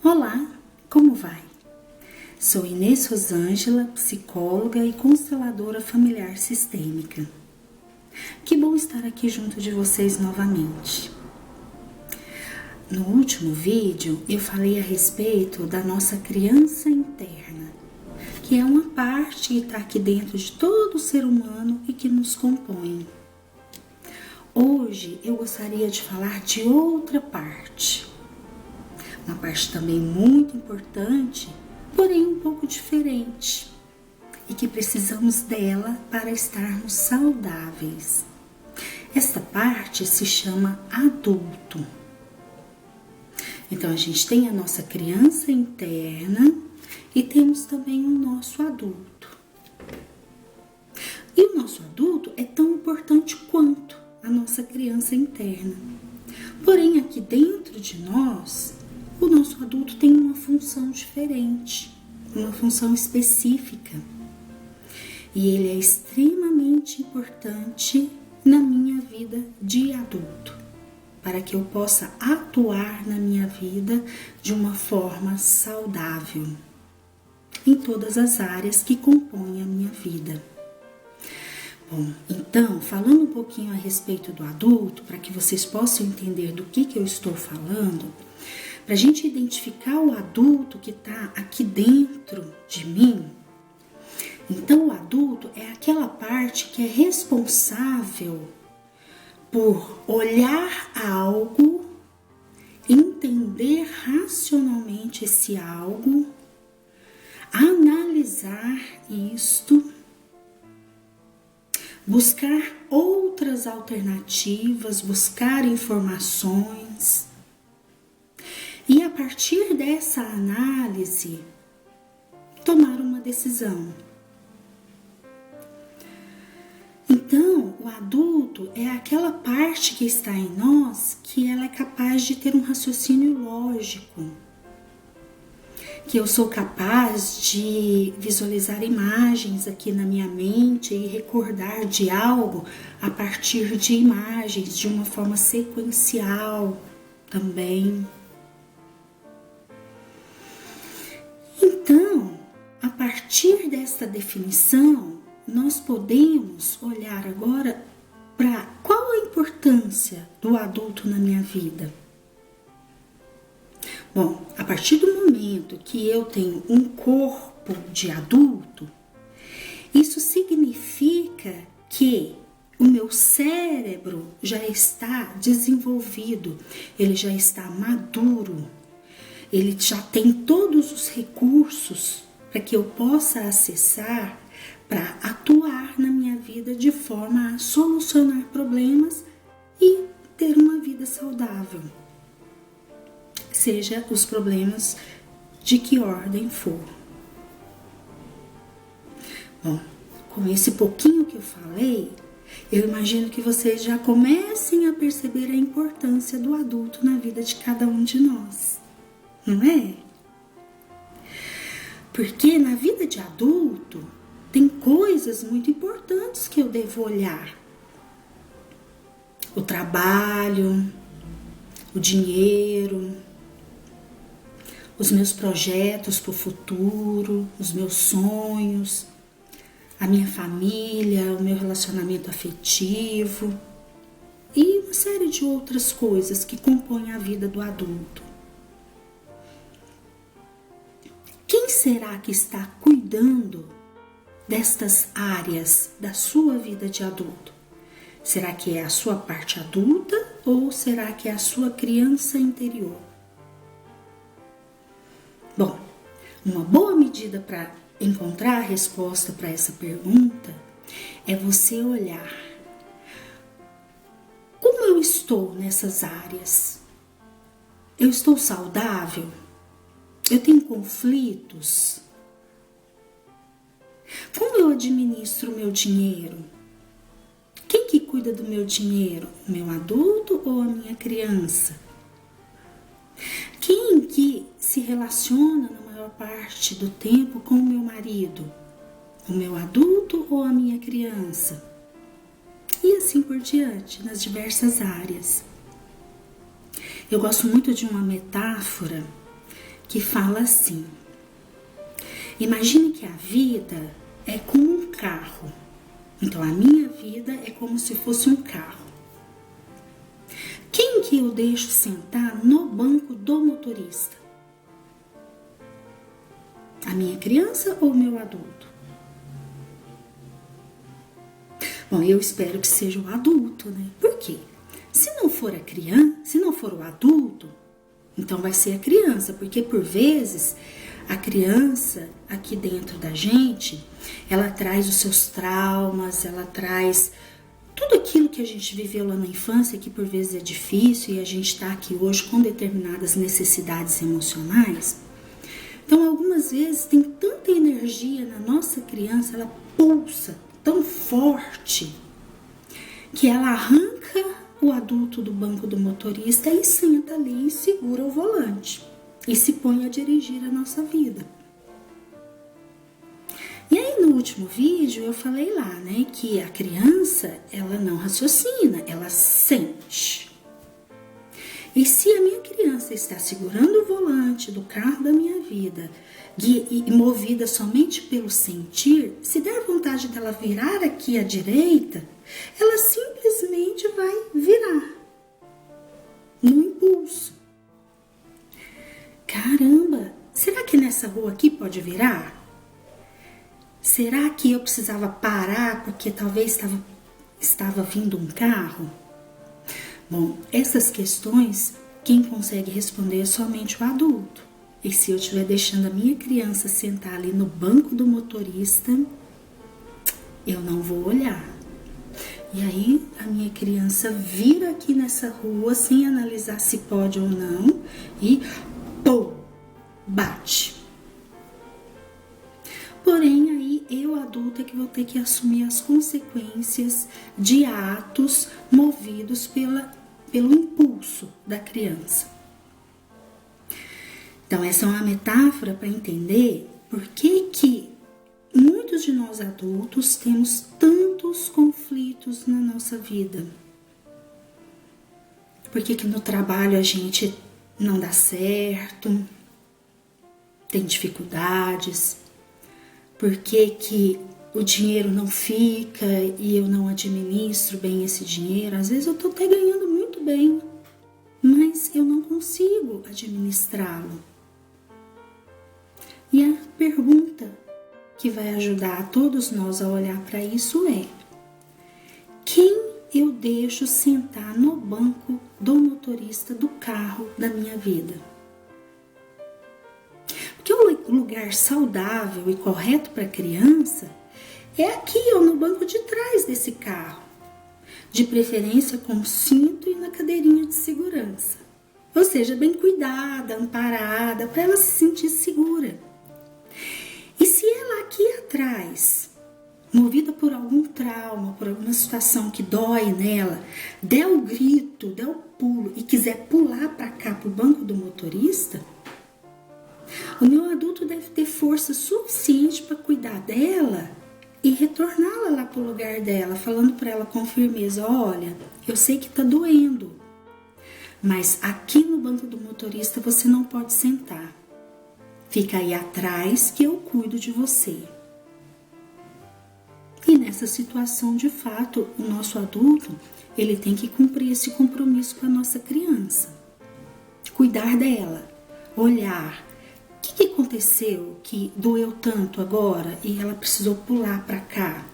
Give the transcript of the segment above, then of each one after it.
Olá, como vai? Sou Inês Rosângela, psicóloga e consteladora familiar sistêmica. Que bom estar aqui junto de vocês novamente. No último vídeo eu falei a respeito da nossa criança interna, que é uma parte que está aqui dentro de todo ser humano e que nos compõe. Hoje eu gostaria de falar de outra parte. Uma parte também muito importante, porém um pouco diferente, e que precisamos dela para estarmos saudáveis. Esta parte se chama adulto. Então a gente tem a nossa criança interna e temos também o nosso adulto. E o nosso adulto é tão importante quanto a nossa criança interna. Porém, aqui dentro de nós, o nosso adulto tem uma função diferente, uma função específica. E ele é extremamente importante na minha vida de adulto, para que eu possa atuar na minha vida de uma forma saudável, em todas as áreas que compõem a minha vida. Bom, então, falando um pouquinho a respeito do adulto, para que vocês possam entender do que eu estou falando, para a gente identificar o adulto que está aqui dentro de mim. Então, o adulto é aquela parte que é responsável por olhar algo, entender racionalmente esse algo, analisar isto, buscar outras alternativas, buscar informações. E a partir dessa análise, tomar uma decisão. Então, o adulto é aquela parte que está em nós que ela é capaz de ter um raciocínio lógico. Que eu sou capaz de visualizar imagens aqui na minha mente e recordar de algo a partir de imagens, de uma forma sequencial também. Então, a partir desta definição, nós podemos olhar agora para qual a importância do adulto na minha vida. Bom, a partir do momento que eu tenho um corpo de adulto, isso significa que o meu cérebro já está desenvolvido, ele já está maduro. Ele já tem todos os recursos para que eu possa acessar para atuar na minha vida de forma a solucionar problemas e ter uma vida saudável. Seja os problemas de que ordem for. Bom, com esse pouquinho que eu falei, eu imagino que vocês já comecem a perceber a importância do adulto na vida de cada um de nós. Não é? Porque na vida de adulto tem coisas muito importantes que eu devo olhar. O trabalho, o dinheiro, os meus projetos para o futuro, os meus sonhos, a minha família, o meu relacionamento afetivo e uma série de outras coisas que compõem a vida do adulto. Quem será que está cuidando destas áreas da sua vida de adulto? Será que é a sua parte adulta ou será que é a sua criança interior? Bom, uma boa medida para encontrar a resposta para essa pergunta é você olhar como eu estou nessas áreas. Eu estou saudável? Eu tenho conflitos? Como eu administro o meu dinheiro? Quem que cuida do meu dinheiro? O meu adulto ou a minha criança? Quem que se relaciona na maior parte do tempo com o meu marido? O meu adulto ou a minha criança? E assim por diante, nas diversas áreas. Eu gosto muito de uma metáfora que fala assim: imagine que a vida é como um carro. Então a minha vida é como se fosse um carro. Quem que eu deixo sentar no banco do motorista? A minha criança ou o meu adulto? Bom, eu espero que seja o adulto, né? Por quê? Se não for a criança, se não for o adulto, então vai ser a criança, porque por vezes a criança aqui dentro da gente, ela traz os seus traumas, ela traz tudo aquilo que a gente viveu lá na infância, que por vezes é difícil e a gente está aqui hoje com determinadas necessidades emocionais. Então, algumas vezes tem tanta energia na nossa criança, ela pulsa tão forte que ela arranca o adulto do banco do motorista e senta ali e segura o volante e se põe a dirigir a nossa vida. E aí no último vídeo eu falei lá, né, que a criança, ela não raciocina, ela sente. E se a minha criança está segurando o volante do carro da minha vida e movida somente pelo sentir, se der vontade dela virar aqui à direita, ela simplesmente vai virar no impulso. Caramba, será que nessa rua aqui pode virar? Será que eu precisava parar porque talvez estava vindo um carro? Bom, essas questões, quem consegue responder é somente o adulto. E se eu estiver deixando a minha criança sentar ali no banco do motorista, eu não vou olhar. E aí a minha criança vira aqui nessa rua sem analisar se pode ou não e pô, bate. Porém, aí eu, adulta, que vou ter que assumir as consequências de atos movidos pelo impulso da criança. Então, essa é uma metáfora para entender por que muitos de nós adultos temos tantos conflitos na nossa vida. Por que no trabalho a gente não dá certo, tem dificuldades? Por que o dinheiro não fica e eu não administro bem esse dinheiro? Às vezes eu estou até ganhando muito bem, mas eu não consigo administrá-lo. E a pergunta que vai ajudar a todos nós a olhar para isso é: quem eu deixo sentar no banco do motorista do carro da minha vida? Porque o lugar saudável e correto para a criança é aqui ou no banco de trás desse carro, de preferência com cinto e na cadeirinha de segurança. Ou seja, bem cuidada, amparada, para ela se sentir segura. E se ela aqui atrás, movida por algum trauma, por alguma situação que dói nela, der o grito, der o pulo e quiser pular para cá, para o banco do motorista, o meu adulto deve ter força suficiente para cuidar dela e retorná-la lá para o lugar dela, falando para ela com firmeza: olha, eu sei que está doendo, mas aqui no banco do motorista você não pode sentar. Fica aí atrás que eu cuido de você. E nessa situação, de fato, o nosso adulto, ele tem que cumprir esse compromisso com a nossa criança. Cuidar dela, olhar. O que aconteceu que doeu tanto agora e ela precisou pular para cá?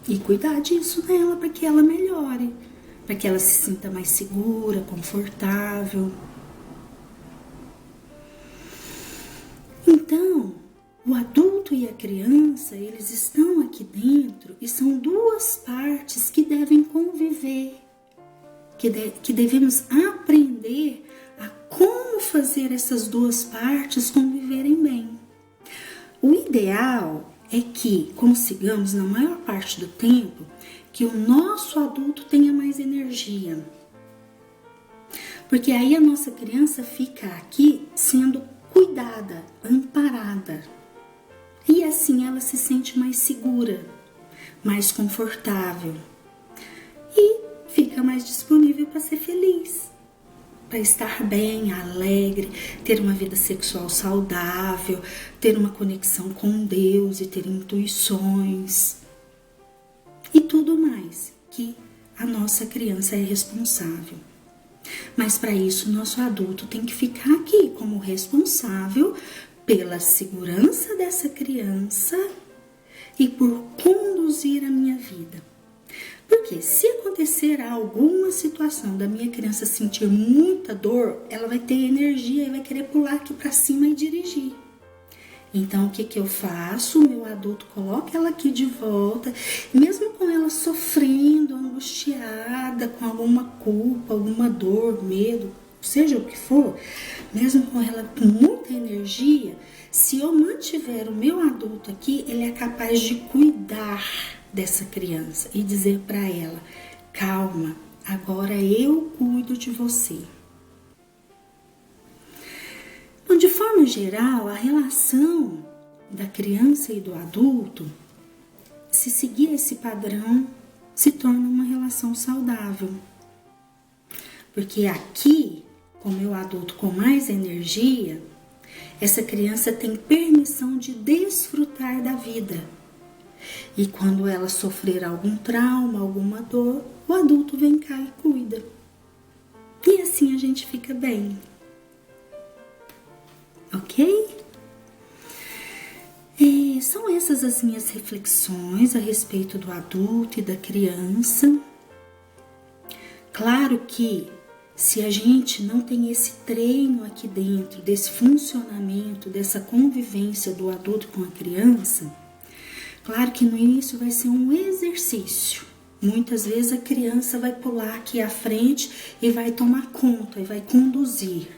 E cuidar disso nela para que ela melhore, para que ela se sinta mais segura, confortável. Então, o adulto e a criança, eles estão aqui dentro e são duas partes que devem conviver, que devemos aprender a como fazer essas duas partes conviverem bem. O ideal é que consigamos, na maior parte do tempo, que o nosso adulto tenha mais energia. Porque aí a nossa criança fica aqui sendo cuidada, amparada. E assim ela se sente mais segura, mais confortável e fica mais disponível para ser feliz, para estar bem, alegre, ter uma vida sexual saudável, ter uma conexão com Deus e ter intuições e tudo mais que a nossa criança é responsável. Mas para isso, nosso adulto tem que ficar aqui como responsável pela segurança dessa criança e por conduzir a minha vida. Porque se acontecer alguma situação da minha criança sentir muita dor, ela vai ter energia e vai querer pular aqui para cima e dirigir. Então, o que eu faço? O meu adulto coloca ela aqui de volta, mesmo com ela sofrendo, angustiada, com alguma culpa, alguma dor, medo, seja o que for, mesmo com ela com muita energia, se eu mantiver o meu adulto aqui, ele é capaz de cuidar dessa criança e dizer para ela: calma, agora eu cuido de você. Bom, de forma geral, a relação da criança e do adulto, se seguir esse padrão, se torna uma relação saudável. Porque aqui, com o meu adulto com mais energia, essa criança tem permissão de desfrutar da vida. E quando ela sofrer algum trauma, alguma dor, o adulto vem cá e cuida. E assim a gente fica bem. Ok? São essas as minhas reflexões a respeito do adulto e da criança. Claro que se a gente não tem esse treino aqui dentro, desse funcionamento, dessa convivência do adulto com a criança, claro que no início vai ser um exercício. Muitas vezes a criança vai pular aqui à frente e vai tomar conta e vai conduzir.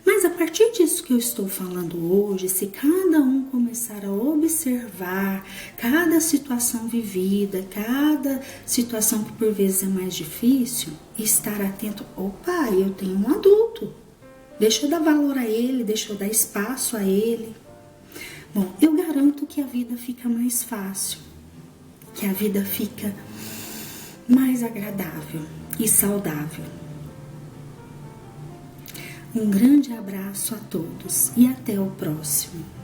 Mas a partir disso que eu estou falando hoje, se cada um começar a observar cada situação vivida, cada situação que por vezes é mais difícil, e estar atento: opa, eu tenho um adulto, deixa eu dar valor a ele, deixa eu dar espaço a ele. Bom, eu garanto que a vida fica mais fácil, que a vida fica mais agradável e saudável. Um grande abraço a todos e até o próximo.